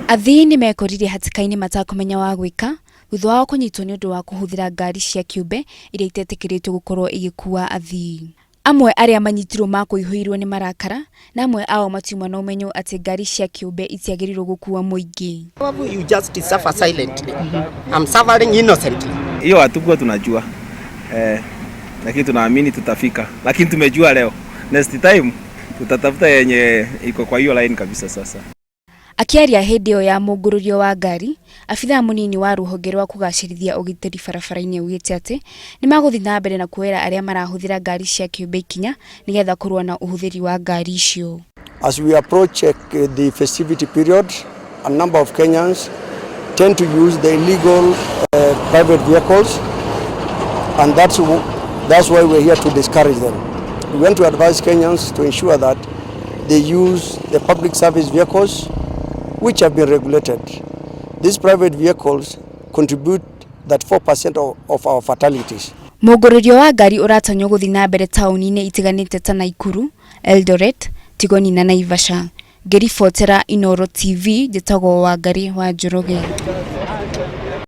Athii nĩ mekorire hatĩka-inĩ matakumenya wa gwĩka thutha wa kũnyitwo nĩ ũndũ wa kũhũthĩra ngari cia kĩũmbe iria itetĩkĩrĩtio gũkorwo igĩkua athii. Amwe arĩa manyitirwo makũihũirwo nĩ marakara na amwe ao matiuma na ũmenyo atĩ ngari cia kĩũmbe itiagĩrĩirwo gũkua mũingĩ. You just suffer silently. I'm suffering innocently. Hiyo hatukuwa tunajua. Lakini tunaamini tutafika. Lakini tumejua leo. Next time tutatafuta yenye iko kwa hiyo line kabisa sasa. Akiaria hĩndĩ ĩyo ya mũngũrũrio wa ngari, abithaa mũnini wa rũhonge rwa kũgacĩrithia ũgitĩri barabara-inĩ augĩte atĩ nĩ magũthiĩ na mbere na kuoera arĩa marahũthĩra ngari cia kĩũmbe ikinya nĩgetha kũrũa na ũhũthĩri wa ngari icio. As we approach the festivity period, a number of Kenyans tend to use the illegal private vehicles, and that's why we're here to discourage them. We want to advise Kenyans to ensure that they use the public service vehicles which have been regulated. These private vehicles contribute that 4% of our fatalities. Mũngũrũrio wa ngari ũratanywo gũthiĩ na mbere taũni-inĩ itiganĩte ta Nakuru, Eldoret, Tigoni na Naivasha. Ngĩribotera Inooro TV, njĩtagwo Wangari wa Njoroge.